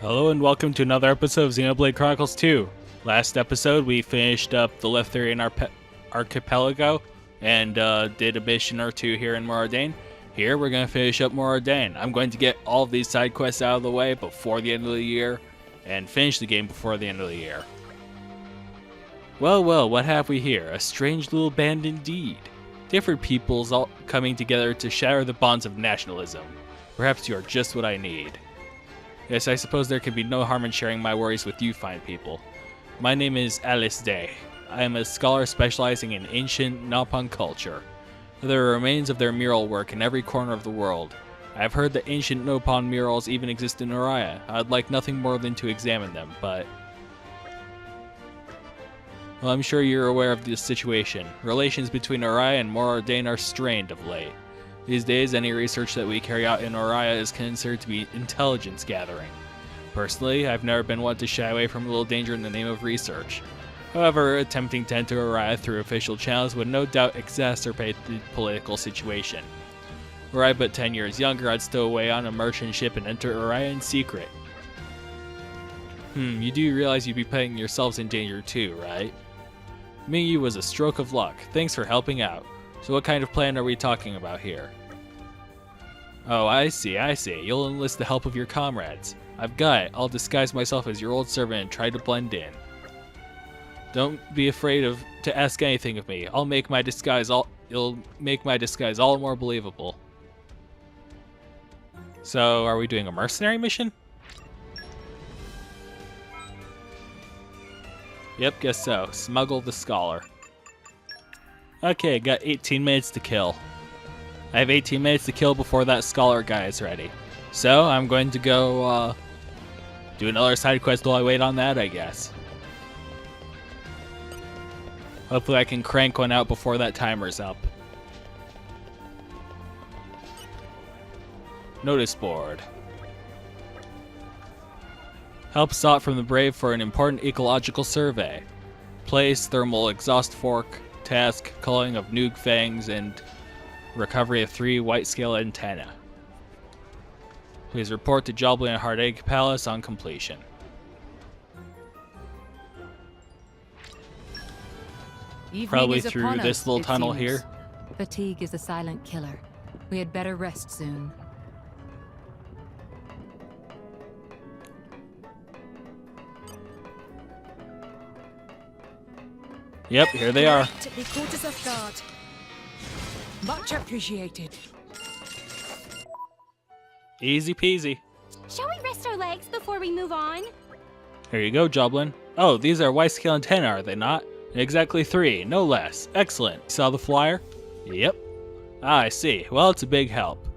Hello and welcome to another episode of Xenoblade Chronicles 2. Last episode we finished up the Leftherian archipelago and did a mission or two here in Mor Ardain. Here we're going to finish up Mor Ardain. I'm going to get all of these side quests out of the way before the end of the year and finish the game before the end of the year. Well, what have we here? A strange little band indeed. Different peoples all coming together to shatter the bonds of nationalism. Perhaps you are just what I need. Yes, I suppose there can be no harm in sharing my worries with you fine people. My name is Alice Day. I am a scholar specializing in ancient Nopon culture. There are remains of their mural work in every corner of the world. I have heard that ancient Nopon Murals even exist in Oriah. I'd like nothing more than to examine them, but... Well, I'm sure you're aware of this situation. Relations between Oriah and Mor Ardain are strained of late. These days, any research that we carry out in Oriah is considered to be intelligence gathering. Personally, I've never been one to shy away from a little danger in the name of research. However, attempting to enter Oriah through official channels would no doubt exacerbate the political situation. Were I but 10 years younger, I'd stow away on a merchant ship and enter Oriah in secret. You do realize you'd be putting yourselves in danger too, right? Meeting you was a stroke of luck. Thanks for helping out. So what kind of plan are we talking about here? Oh, I see. You'll enlist the help of your comrades. I've got it. I'll disguise myself as your old servant and try to blend in. Don't be afraid to ask anything of me. You'll make my disguise all more believable. So, are we doing a mercenary mission? Yep, guess so. Smuggle the scholar. Okay, got 18 minutes to kill. I have 18 minutes to kill before that scholar guy is ready. So, I'm going to go, do another side quest while I wait on that, I guess. Hopefully I can crank one out before that timer's up. Notice board. Help sought from the brave for an important ecological survey. Place, thermal exhaust fork. Task, culling of Noog fangs, and recovery of 3 white scale antennae. Please report to Joblin and Heartache Palace on completion. Probably through this little tunnel here. Fatigue is a silent killer. We had better rest soon. Yep, here they are. They caught us off guard. Much appreciated. Easy peasy. Shall we rest our legs before we move on? Here you go, Joblin. Oh, these are white scale antennae, are they not? Exactly 3, no less. Excellent. Saw the flyer? Yep. Ah, I see. Well, it's a big help.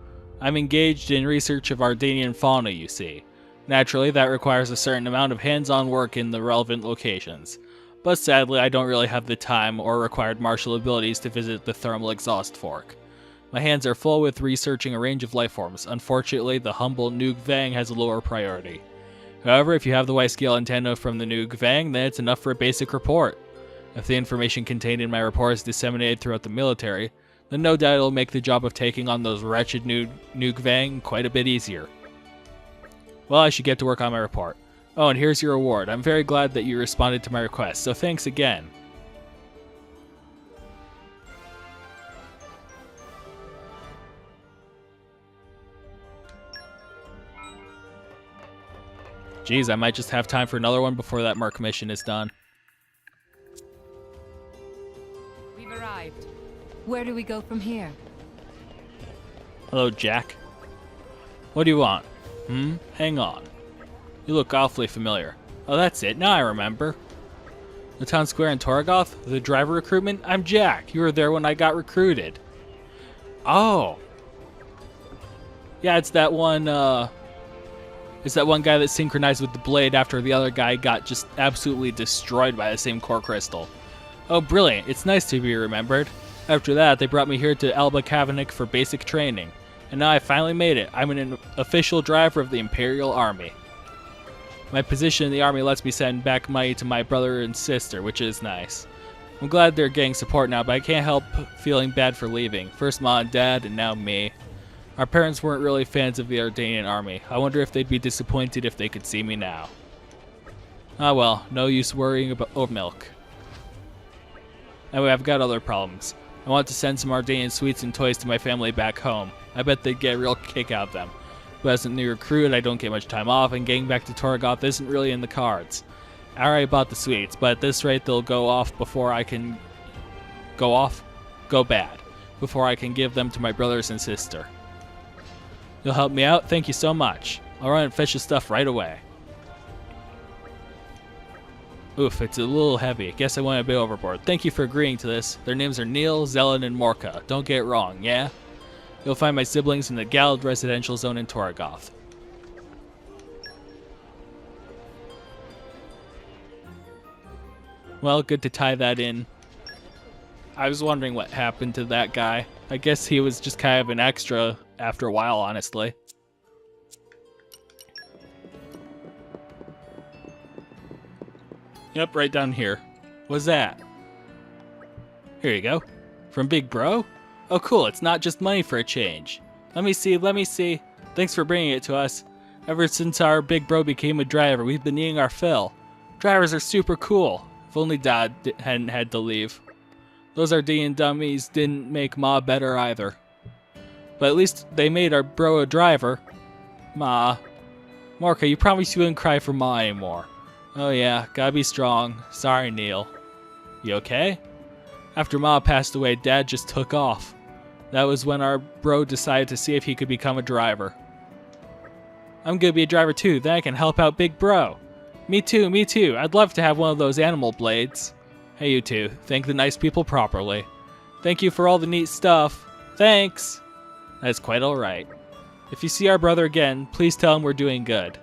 I'm engaged in research of Ardanian fauna, you see. Naturally, that requires a certain amount of hands-on work in the relevant locations. But sadly, I don't really have the time or required martial abilities to visit the thermal exhaust fork. My hands are full with researching a range of life forms. Unfortunately, the humble Noog Vang has a lower priority. However, if you have the white scale antenna from the Noog Vang, then it's enough for a basic report. If the information contained in my report is disseminated throughout the military, then no doubt it'll make the job of taking on those wretched Noog Vang quite a bit easier. Well, I should get to work on my report. Oh, and here's your reward. I'm very glad that you responded to my request, so thanks again. Geez, I might just have time for another one before that Merc mission is done. We've arrived. Where do we go from here? Hello, Jack. What do you want? Hang on. You look awfully familiar. Oh, that's it. Now I remember. The town square in Torgoth? The driver recruitment? I'm Jack. You were there when I got recruited. Oh. Yeah, it's that one, It's that one guy that synchronized with the blade after the other guy got just absolutely destroyed by the same core crystal. Oh, brilliant. It's nice to be remembered. After that, they brought me here to Alba Cavanich for basic training. And now I finally made it. I'm an official driver of the Imperial Army. My position in the army lets me send back money to my brother and sister, which is nice. I'm glad they're getting support now, but I can't help feeling bad for leaving. First Mom and Dad, and now me. Our parents weren't really fans of the Ardanian army. I wonder if they'd be disappointed if they could see me now. Ah well, no use worrying about milk. Anyway, I've got other problems. I want to send some Ardanian sweets and toys to my family back home. I bet they'd get a real kick out of them. But as a new recruit, I don't get much time off, and getting back to Torgoth isn't really in the cards. I already bought the sweets, but at this rate they'll go off before I can... Go bad. Before I can give them to my brothers and sister. You'll help me out? Thank you so much. I'll run and fetch the stuff right away. Oof, it's a little heavy. Guess I went a bit overboard. Thank you for agreeing to this. Their names are Neil, Zelen, and Morka. Don't get it wrong, yeah? You'll find my siblings in the Gald residential zone in Torgoth. Well, good to tie that in. I was wondering what happened to that guy. I guess he was just kind of an extra after a while, honestly. Yep, right down here. What's that? Here you go. From Big Bro? Oh cool, it's not just money for a change. Let me see. Thanks for bringing it to us. Ever since our Big Bro became a driver, we've been eating our fill. Drivers are super cool. If only Dad hadn't had to leave. Those Ardanian dummies didn't make Ma better either. But at least they made our bro a driver. Ma. Morka, you promised you wouldn't cry for Ma anymore. Oh yeah, gotta be strong. Sorry, Neil. You okay? After Ma passed away, Dad just took off. That was when our bro decided to see if he could become a driver. I'm gonna be a driver too, then I can help out Big Bro. Me too. I'd love to have one of those animal blades. Hey you two, thank the nice people properly. Thank you for all the neat stuff. Thanks! That's quite alright. If you see our brother again, please tell him we're doing good.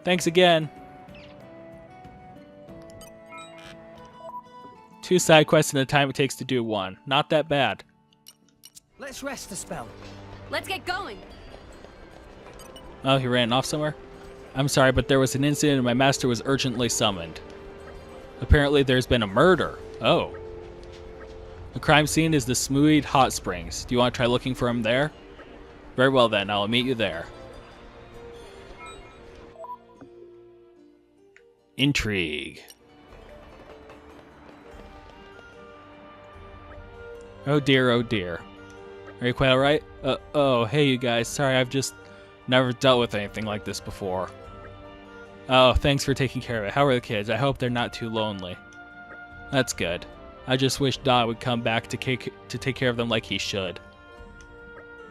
Thanks again. 2 side quests in the time it takes to do 1. Not that bad. Let's rest a spell. Let's get going. Oh, he ran off somewhere? I'm sorry, but there was an incident and my master was urgently summoned. Apparently there's been a murder. Oh. The crime scene is the Smooid Hot Springs. Do you want to try looking for him there? Very well then, I'll meet you there. Intrigue. Oh dear, oh dear. Are you quite alright? Oh, hey you guys. Sorry, I've just never dealt with anything like this before. Oh, thanks for taking care of it. How are the kids? I hope they're not too lonely. That's good. I just wish Da would come back to take care of them like he should.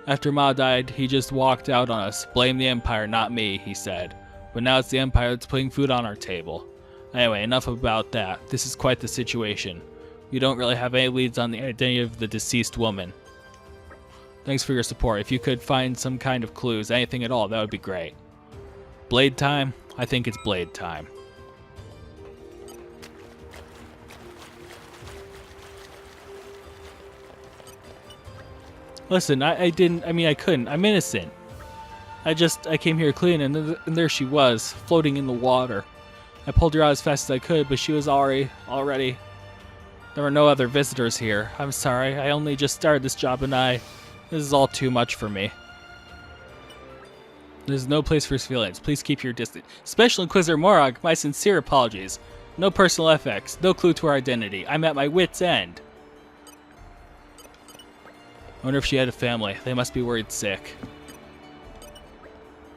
After Ma died, he just walked out on us. Blame the Empire, not me, he said. But now it's the Empire that's putting food on our table. Anyway, enough about that. This is quite the situation. We don't really have any leads on the identity of the deceased woman. Thanks for your support. If you could find some kind of clues, anything at all, that would be great. Blade time? I think it's blade time. Listen, I couldn't. I'm innocent. I came here clean, and there she was, floating in the water. I pulled her out as fast as I could, but she was already... There were no other visitors here. I'm sorry, I only just started this job and this is all too much for me. There's no place for feelings. Please keep your distance. Special Inquisitor Morag, my sincere apologies. No personal effects, no clue to our identity. I'm at my wit's end. I wonder if she had a family. They must be worried sick.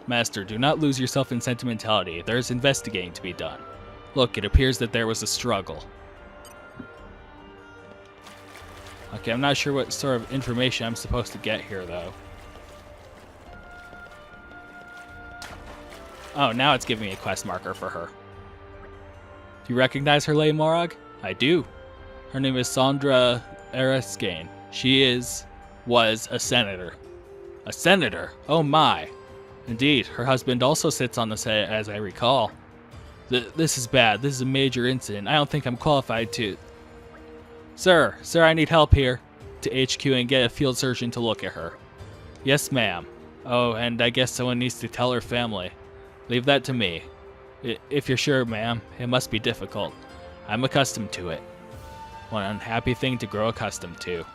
Master, do not lose yourself in sentimentality. There is investigating to be done. Look, it appears that there was a struggle. Okay, I'm not sure what sort of information I'm supposed to get here, though. Oh, now it's giving me a quest marker for her. Do you recognize her, Lady Morag? I do. Her name is Sandra Eraskane. She was a senator. A senator? Oh my. Indeed, her husband also sits on the Senate, as I recall. This is bad. This is a major incident. I don't think I'm qualified to... Sir, I need help here. To HQ and get a field surgeon to look at her. Yes, ma'am. Oh, and I guess someone needs to tell her family. Leave that to me. If you're sure, ma'am, it must be difficult. I'm accustomed to it. What an unhappy thing to grow accustomed to.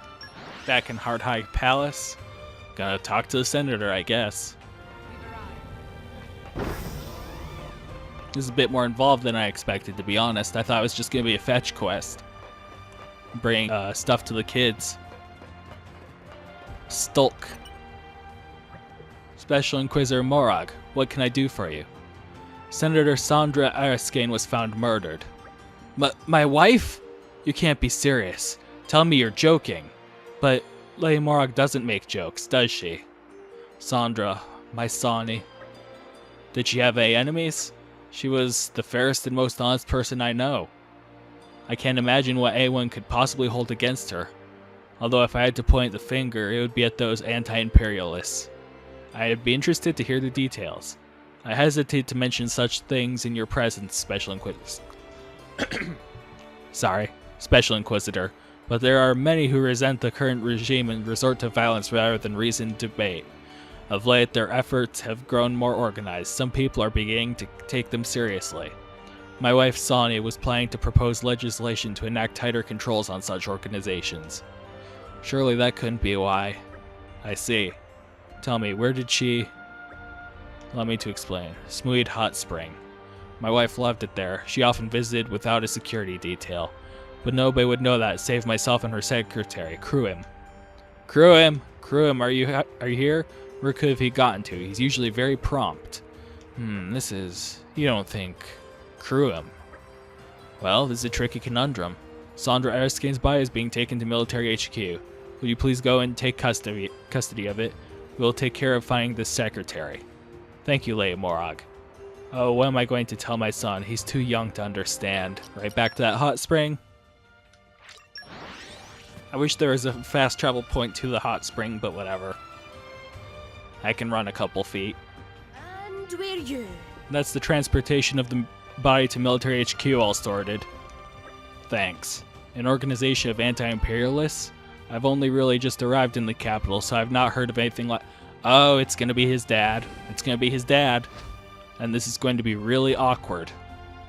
Back in Hardhide Palace. Gonna talk to the senator, I guess. This is a bit more involved than I expected, to be honest. I thought it was just gonna be a fetch quest. Bring stuff to the kids. Stulk. Special Inquisitor Morag, what can I do for you? Senator Sandra Erskine was found murdered. My wife? You can't be serious. Tell me you're joking. But Lady Morag doesn't make jokes, does she? Sandra, my Sonny. Did she have any enemies? She was the fairest and most honest person I know. I can't imagine what anyone could possibly hold against her. Although if I had to point the finger, it would be at those anti-imperialists. I'd be interested to hear the details. I hesitate to mention such things in your presence, Special Inquisitor. Special Inquisitor. But there are many who resent the current regime and resort to violence rather than reasoned debate. Of late, their efforts have grown more organized. Some people are beginning to take them seriously. My wife, Sonia, was planning to propose legislation to enact tighter controls on such organizations. Surely that couldn't be why. I see. Tell me, where did she... Allow me to explain. Smooth Hot Spring. My wife loved it there. She often visited without a security detail. But nobody would know that, save myself and her secretary, Cruim. Cruim, are you here? Where could he gotten to? He's usually very prompt. This is... You don't think... Cruim. Well, this is a tricky conundrum. Sandra Erskine's body is being taken to military HQ. Would you please go and take custody of it? We'll take care of finding the secretary. Thank you, Lady Morag. Oh, what am I going to tell my son? He's too young to understand. Right back to that hot spring. I wish there was a fast travel point to the hot spring, but whatever. I can run a couple feet. And where you? That's the transportation of the body to military HQ all sorted. Thanks. An organization of anti-imperialists? I've only really just arrived in the capital, so I've not heard of anything like... Oh, it's gonna be his dad. It's gonna be his dad. And this is going to be really awkward.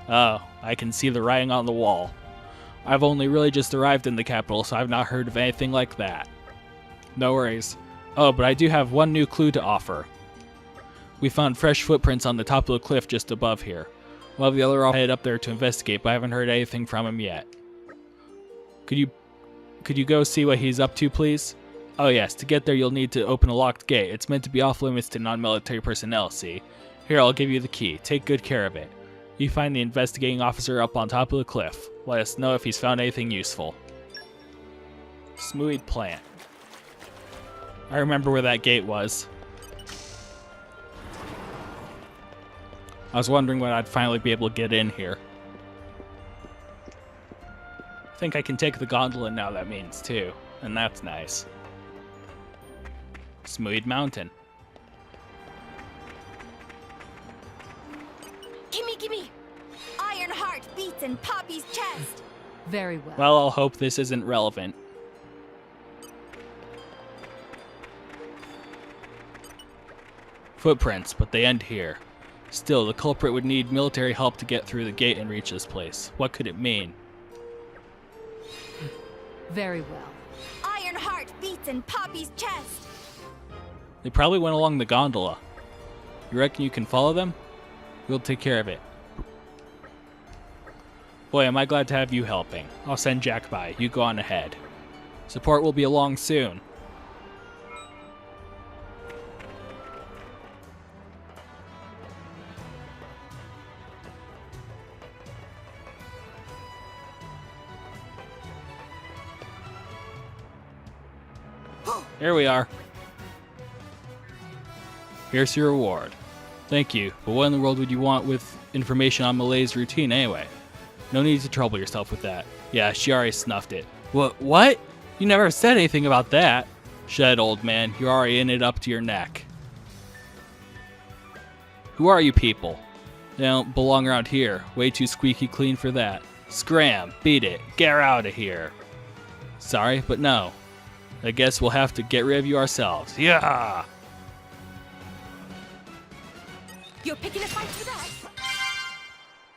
Oh, I can see the writing on the wall. I've only really just arrived in the capital, so I've not heard of anything like that. No worries. Oh, but I do have one new clue to offer. We found fresh footprints on the top of the cliff just above here. One of the other all headed up there to investigate, but I haven't heard anything from him yet. Could you go see what he's up to, please? Oh yes, to get there you'll need to open a locked gate. It's meant to be off limits to non-military personnel, see? Here, I'll give you the key. Take good care of it. You find the investigating officer up on top of the cliff. Let us know if he's found anything useful. Smooth plant. I remember where that gate was. I was wondering when I'd finally be able to get in here. I think I can take the gondola now, that means, too. And that's nice. Smooth mountain. Gimme! Iron heart beats in Poppy's chest! Very well. Well, I'll hope this isn't relevant. Footprints, but they end here. Still, the culprit would need military help to get through the gate and reach this place. What could it mean? Very well. Iron heart beats in Poppy's chest! They probably went along the gondola. You reckon you can follow them? We'll take care of it. Boy, am I glad to have you helping. I'll send Jack by. You go on ahead. Support will be along soon. Here we are. Here's your reward. Thank you, but what in the world would you want with information on Malay's routine anyway? No need to trouble yourself with that. Yeah, she already snuffed it. What? You never said anything about that. Shut, old man. You're already in it up to your neck. Who are you people? They don't belong around here. Way too squeaky clean for that. Scram. Beat it. Get out of here. Sorry, but no. I guess we'll have to get rid of you ourselves. Yeah! You're picking a fight for that?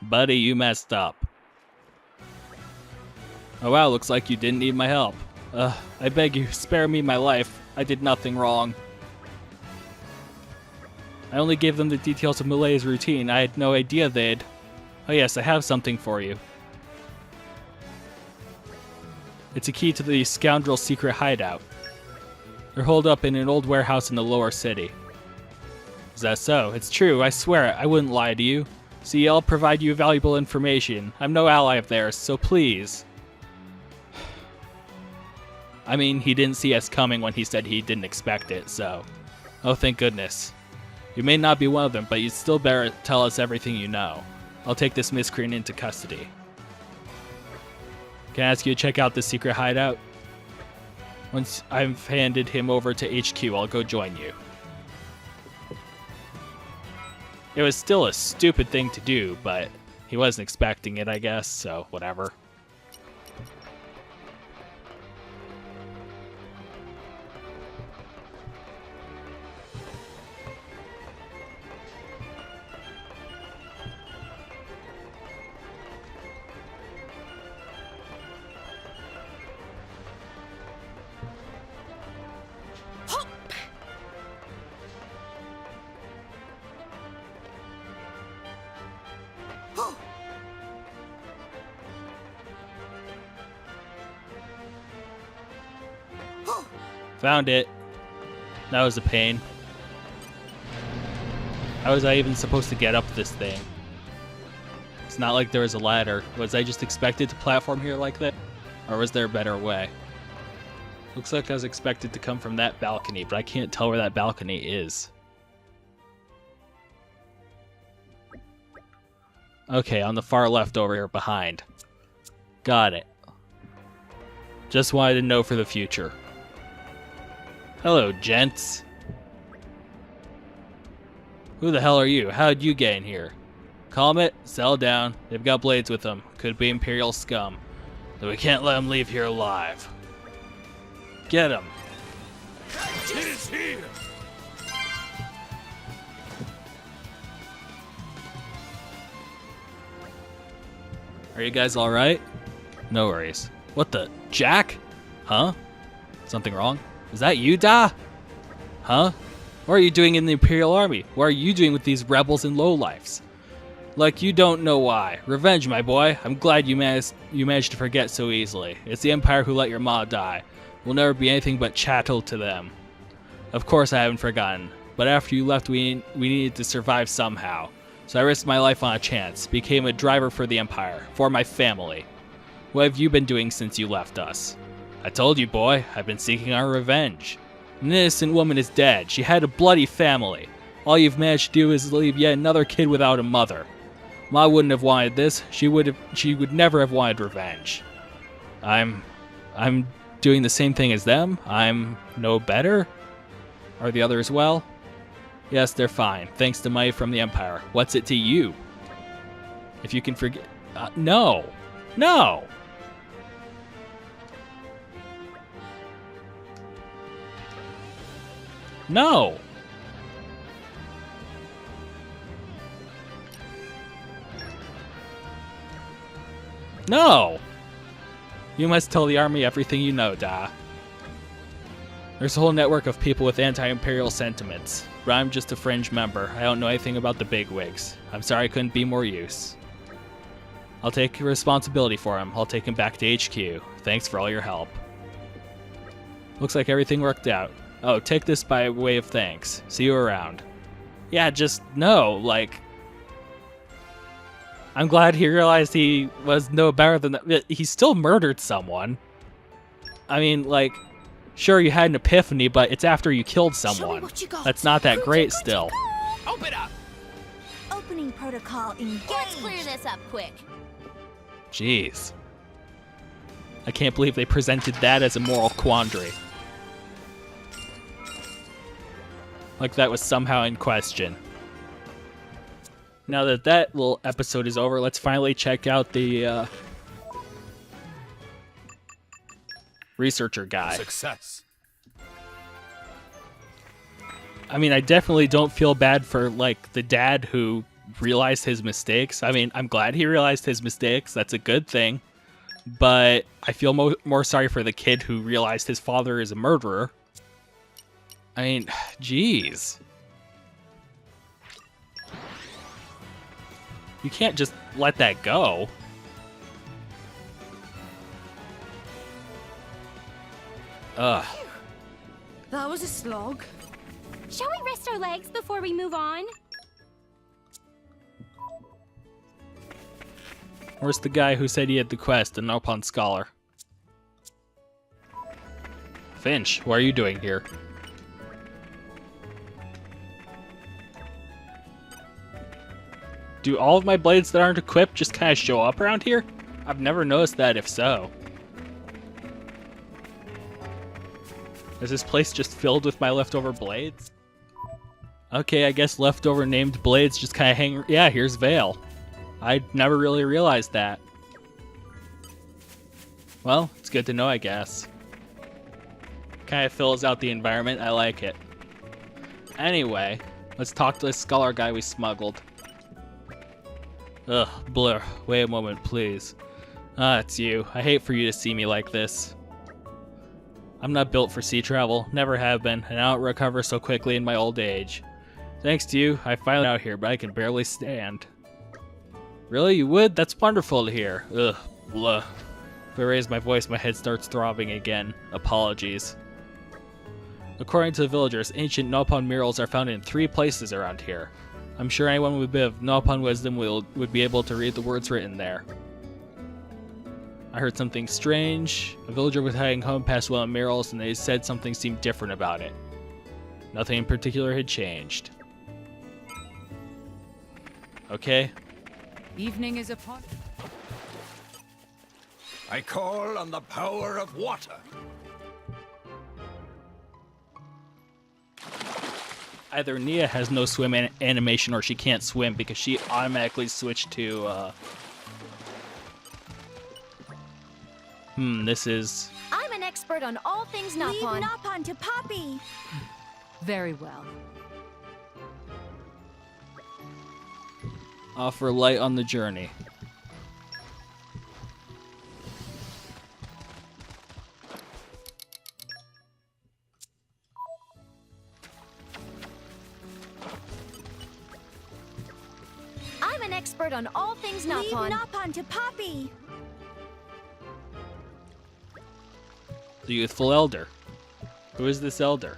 Buddy, you messed up. Oh wow, looks like you didn't need my help. I beg you, spare me my life. I did nothing wrong. I only gave them the details of Malay's routine. I had no idea they'd... Oh yes, I have something for you. It's a key to the scoundrel's secret hideout. They're holed up in an old warehouse in the lower city. Is that so? It's true, I swear it. I wouldn't lie to you. See, I'll provide you valuable information. I'm no ally of theirs, so please. I mean, he didn't see us coming when he said he didn't expect it, so... Oh, thank goodness. You may not be one of them, but you'd still better tell us everything you know. I'll take this miscreant into custody. Can I ask you to check out the secret hideout? Once I've handed him over to HQ, I'll go join you. It was still a stupid thing to do, but he wasn't expecting it, I guess, so whatever. Found it. That was a pain. How was I even supposed to get up this thing? It's not like there was a ladder. Was I just expected to platform here like that? Or was there a better way? Looks like I was expected to come from that balcony, but I can't tell where that balcony is. Okay, on the far left over here behind. Got it. Just wanted to know for the future. Hello, gents. Who the hell are you? How'd you get in here? Calm it, settle down. They've got blades with them. Could be Imperial scum. But we can't let them leave here alive. Get them. It is here! Are you guys alright? No worries. What the? Jack? Huh? Something wrong? Is that you, Da? Huh? What are you doing in the Imperial Army? What are you doing with these rebels and lowlifes? Like you don't know why. Revenge, my boy. I'm glad you managed to forget so easily. It's the Empire who let your ma die. We'll never be anything but chattel to them. Of course I haven't forgotten. But after you left, we needed to survive somehow. So I risked my life on a chance. Became a driver for the Empire. For my family. What have you been doing since you left us? I told you, boy, I've been seeking our revenge. An innocent woman is dead. She had a bloody family. All you've managed to do is leave yet another kid without a mother. Ma wouldn't have wanted this. She would never have wanted revenge. I'm doing the same thing as them? I'm no better? Are the others well? Yes, they're fine, thanks to money from the Empire. What's it to you? If you can forget... no! No! No! No! You must tell the army everything you know, Da. There's a whole network of people with anti-imperial sentiments, but I'm just a fringe member. I don't know anything about the bigwigs. I'm sorry I couldn't be more use. I'll take responsibility for him. I'll take him back to HQ. Thanks for all your help. Looks like everything worked out. Oh, take this by way of thanks. See you around. Yeah, just no, like... I'm glad he realized he was no better than that. He still murdered someone. I mean, like, sure you had an epiphany, but it's after you killed someone. That's not that great still. Open up! Opening protocol engaged. Let's clear this up quick. Jeez. I can't believe they presented that as a moral quandary. Like that was somehow in question. Now that that little episode is over, let's finally check out the researcher guy. Success. I mean, I definitely don't feel bad for, like, the dad who realized his mistakes. I mean, I'm glad he realized his mistakes. That's a good thing. But I feel more sorry for the kid who realized his father is a murderer. I mean, jeez. You can't just let that go. Ugh. That was a slog. Shall we rest our legs before we move on? Where's the guy who said he had the quest, the Nopon scholar? Finch, what are you doing here? Do all of my blades that aren't equipped just kind of show up around here? I've never noticed that if so. Is this place just filled with my leftover blades? Okay, I guess leftover named blades just kind of hang... Yeah, here's Vale. I never really realized that. Well, it's good to know, I guess. Kind of fills out the environment. I like it. Anyway, let's talk to this scholar guy we smuggled. Ugh, blur. Wait a moment, please. Ah, it's you. I hate for you to see me like this. I'm not built for sea travel, never have been, and I don't recover so quickly in my old age. Thanks to you, I finally out here, but I can barely stand. Really? You would? That's wonderful to hear. Ugh, blah. If I raise my voice, my head starts throbbing again. Apologies. According to the villagers, ancient Nopon Murals are found in 3 places around here. I'm sure anyone with a bit of Nopon wisdom would be able to read the words written there. I heard something strange. A villager was heading home past one of the murals, and they said something seemed different about it. Nothing in particular had changed. Okay. Evening is upon. I call on the power of water. Either Nia has no swim animation or she can't swim because she automatically switched to, this is... I'm an expert on all things Nopon. Leave Nopon to Poppy. Very well. Offer light on the journey. I'm an expert on all things Nopon. Leave Nopon to Poppy. The youthful elder. Who is this elder?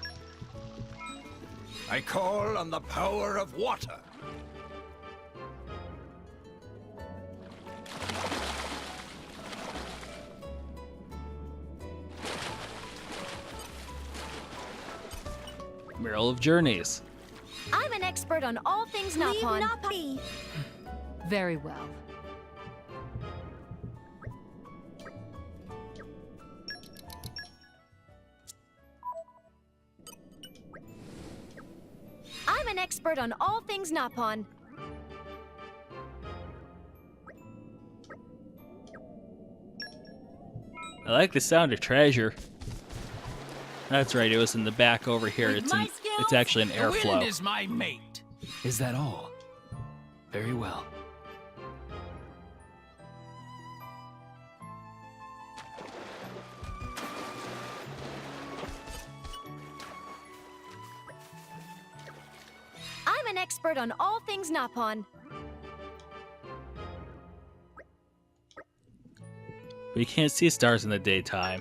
I call on the power of water. Mural of Journeys. I'm an expert on all things Nopon. Leave Nopon. Very well. I'm an expert on all things Nopon. I like the sound of treasure. That's right, it was in the back over here. It's actually an The airflow. wind is my mate. Is that all? Very well. I'm an expert on all things Nopon. But you can't see stars in the daytime.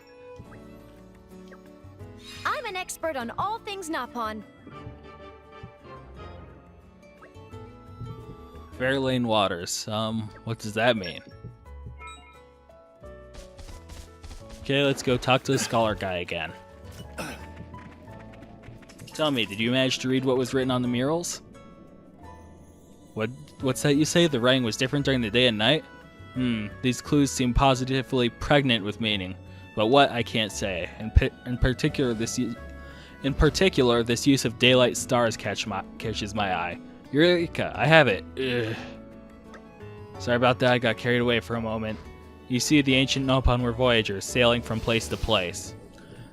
I'm an expert on all things Nopon. Fairlane Waters. What does that mean? Okay, let's go talk to the scholar guy again. Tell me, did you manage to read what was written on the murals? What's that you say? The writing was different during the day and night? These clues seem positively pregnant with meaning, but what I can't say. In particular, this use of daylight stars catches my eye. Eureka! I have it. Ugh. Sorry about that. I got carried away for a moment. You see, the ancient Nopon were voyagers sailing from place to place.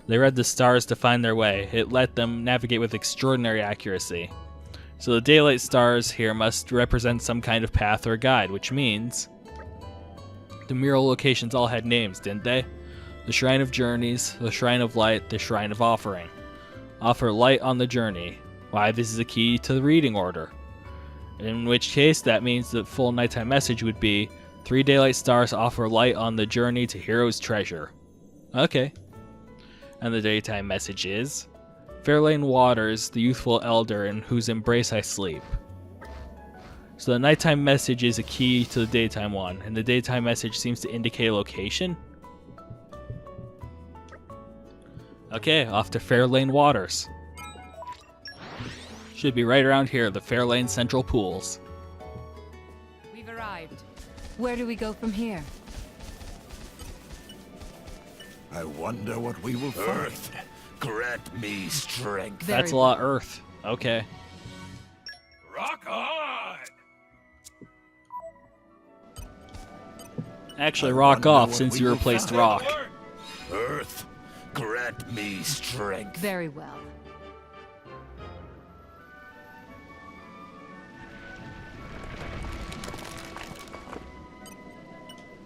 They read the stars to find their way. It let them navigate with extraordinary accuracy. So the daylight stars here must represent some kind of path or guide, which means the mural locations all had names, didn't they? The Shrine of Journeys, the Shrine of Light, the Shrine of Offering. Offer light on the journey. Why, this is a key to the reading order. In which case, that means the full nighttime message would be 3 daylight stars offer light on the journey to Hero's Treasure. Okay. And the daytime message is Fairlane waters the youthful elder in whose embrace I sleep. So the nighttime message is a key to the daytime one, and the daytime message seems to indicate a location. Okay, off to Fairlane Waters. Should be right around here, the Fairlane Central Pools. We've arrived. Where do we go from here? I wonder what we will find. Earth, grant me strength. That's a lot of Earth. Okay. Rock on! Actually, rock off since you replaced rock. Earth, grant me strength. Very well.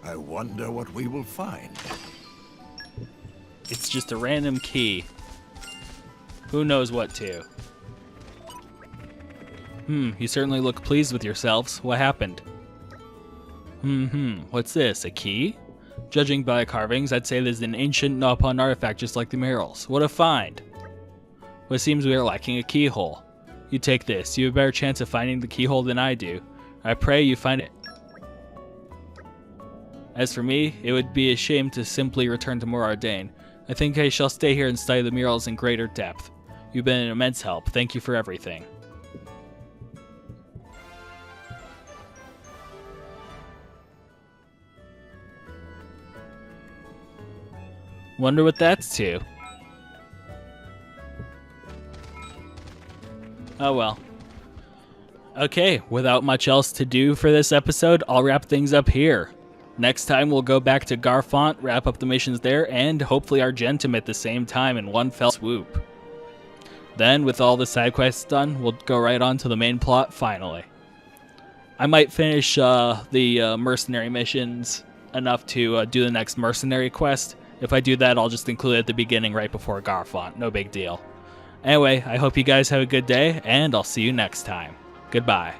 I wonder what we will find. It's just a random key. Who knows what to? You certainly look pleased with yourselves. What happened? What's this, a key? Judging by carvings, I'd say this is an ancient Nopon artifact just like the murals. What a find! But it seems we are lacking a keyhole. You take this, you have a better chance of finding the keyhole than I do. I pray you find it. As for me, it would be a shame to simply return to Mor Ardain. I think I shall stay here and study the murals in greater depth. You've been an immense help. Thank you for everything. Wonder what that's to. Oh well. Okay, without much else to do for this episode, I'll wrap things up here. Next time we'll go back to Garfont, wrap up the missions there, and hopefully Argentum at the same time in one fell swoop. Then, with all the side quests done, we'll go right on to the main plot finally. I might finish the mercenary missions enough to do the next mercenary quest. If I do that, I'll just include it at the beginning right before Garfont. No big deal. Anyway, I hope you guys have a good day, and I'll see you next time. Goodbye.